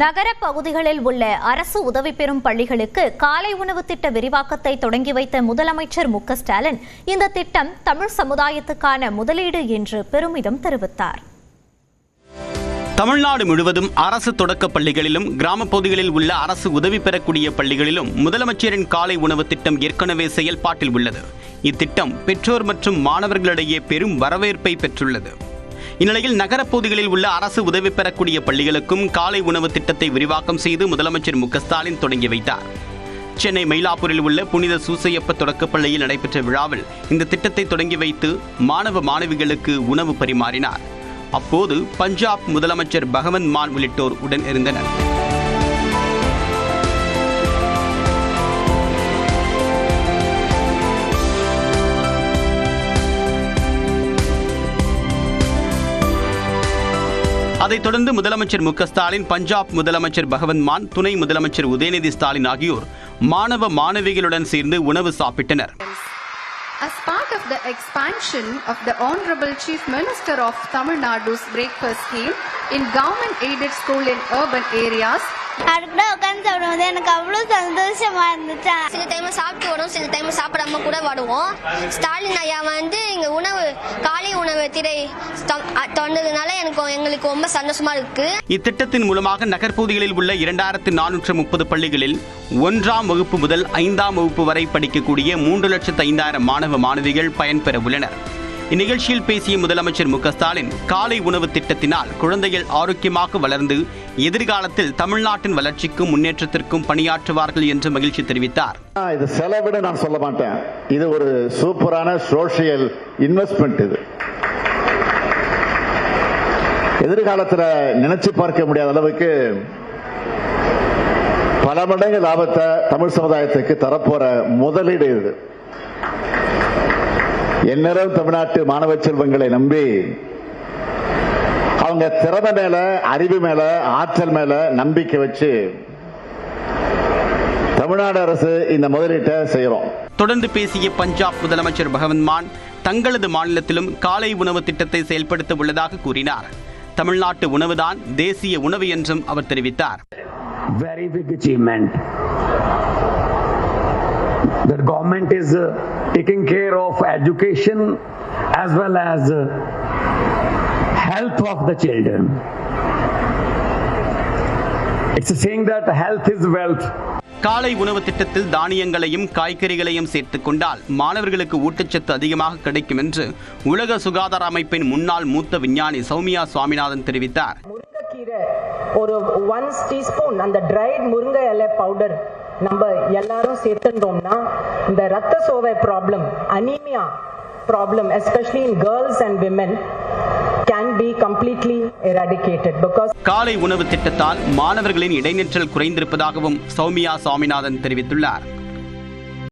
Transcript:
நகர பகுதிகளில் உள்ள அரசு உதவி பெறும் பள்ளிகளுக்கு காலை உணவு திட்ட விரிவாக்கத்தை தொடங்கி வைத்த முதலமைச்சர் மு க ஸ்டாலின் இந்த திட்டம் தமிழ் சமுதாயத்துக்கான முதலீடு என்று பெருமிதம் தெரிவித்தார். தமிழ்நாடு முழுவதும் அரசு தொடக்க பள்ளிகளிலும் கிராம பகுதிகளில் உள்ள அரசு உதவி பெறக்கூடிய பள்ளிகளிலும் முதலமைச்சரின் காலை உணவு திட்டம் ஏற்கனவே செயல்பாட்டில் உள்ளது. இத்திட்டம் பெற்றோர் மற்றும் மாணவர்களிடையே பெரும் வரவேற்பை பெற்றுள்ளது. இந்நிலையில் நகரப்பகுதிகளில் உள்ள அரசு உதவி பெறக்கூடிய பள்ளிகளுக்கும் காலை உணவு திட்டத்தை விரிவாக்கம் செய்து முதலமைச்சர் மு க ஸ்டாலின் தொடங்கி வைத்தார். சென்னை மயிலாப்பூரில் உள்ள புனித சூசையப்ப தொடக்கப்பள்ளியில் நடைபெற்ற விழாவில் இந்த திட்டத்தை தொடங்கி வைத்து மாணவ மாணவிகளுக்கு உணவு பரிமாறினார். அப்போது பஞ்சாப் முதலமைச்சர் பகவந்த் மான் உள்ளிட்டோர் உடன் இருந்தனர். அதைத் தொடர்ந்து முதலமைச்சர் மு க ஸ்டாலின், பஞ்சாப் முதலமைச்சர் பகவந்த் மான், துணை முதலமைச்சர் உதயநிதி ஸ்டாலின் ஆகியோர் மாணவ மாணவிகளுடன் சேர்ந்து உணவு சாப்பிட்டனர். As part of the expansion of the Honorable Chief Minister of Tamil Nadu's breakfast scheme in government-aided school in urban areas, அதுக்கூட உட்காந்து சாப்பிடும்போது எனக்கு அவ்வளோ சந்தோஷமா இருந்துச்சு. சில டைம் சாப்பிட்டு வரும், சில டைம் சாப்பிடாம கூட வருவோம். ஸ்டாலின் ஐயா இங்க உணவு காலை உணவு திரை தந்ததுனால எங்களுக்கு ரொம்ப சந்தோஷமா இருக்கு. இத்திட்டத்தின் மூலமாக நகர்பகுதிகளில் உள்ள 2430 பள்ளிகளில் 1ஆம் வகுப்பு முதல் 5ஆம் வகுப்பு வரை படிக்கக்கூடிய 3,05,000 மாணவ மாணவிகள் பயன்பெற உள்ளனர். இந்நிகழ்ச்சியில் பேசிய முதலமைச்சர் மு க ஸ்டாலின், காலை உணவு திட்டத்தினால் குழந்தைகள் ஆரோக்கியமாக வளர்ந்து எதிர்காலத்தில் தமிழ்நாட்டின் வளர்ச்சிக்கும் முன்னேற்றத்திற்கும் பணியாற்றுவார்கள் என்று மகிழ்ச்சி தெரிவித்தார். இது செலவிட நான் சொல்ல மாட்டேன், இது ஒரு சூப்பரான சோஷியல் இன்வெஸ்ட்மெண்ட். இது எதிர்காலத்தில் நினைச்சு பார்க்க முடியாத அளவுக்கு பல மடங்கு லாபத்தை தமிழ் சமுதாயத்துக்கு தரப்போற முதலீடு இது. எந்நேரம் தமிழ்நாட்டு மாணவ செல்வங்களை நம்பி அவங்க திறமை மேல, அறிவு மேல, ஆற்றல் மேல நம்பிக்கை வச்சு தமிழ்நாடு அரசு இந்த முதலீட்டை செய்யறோம். தொடர்ந்து பேசிய பஞ்சாப் முதலமைச்சர் பகவந்த் மான், தங்களது மாநிலத்திலும் காலை உணவு திட்டத்தை செயல்படுத்த உள்ளதாக கூறினார். தமிழ்நாட்டு உணவுதான் தேசிய உணவு என்றும் அவர் தெரிவித்தார். Very big achievement. The government is taking care of education as well as health of the children. It's saying that health is wealth. காலை உணவு திட்டத்தில் தானியங்களையும் காய்கறிகளையும் சேர்த்துக் கொண்டால் மாணவர்களுக்கு ஊட்டச்சத்து அதிகமாக கிடைக்கும் என்று உலக சுகாதார அமைப்பின் முன்னாள் மூத்த விஞ்ஞானி சௌமியா சுவாமிநாதன் தெரிவித்தார். முருங்கைக்கீரை ஒரு 1 டீஸ்பூன் அந்த ட்ரைட் முருங்கை இலை பவுடர் நம்ம எல்லாரும் சேர்த்துட்டோம்னா இந்த ரத்த சோகை problem, anaemia problem, especially in girls and women can be completely eradicated because காலை உணவு திட்டத்தால் மாணவர்களின் இடைநிற்றல் குறைந்திருப்பதாகவும் சௌமியா சுவாமிநாதன் தெரிவித்துள்ளார்.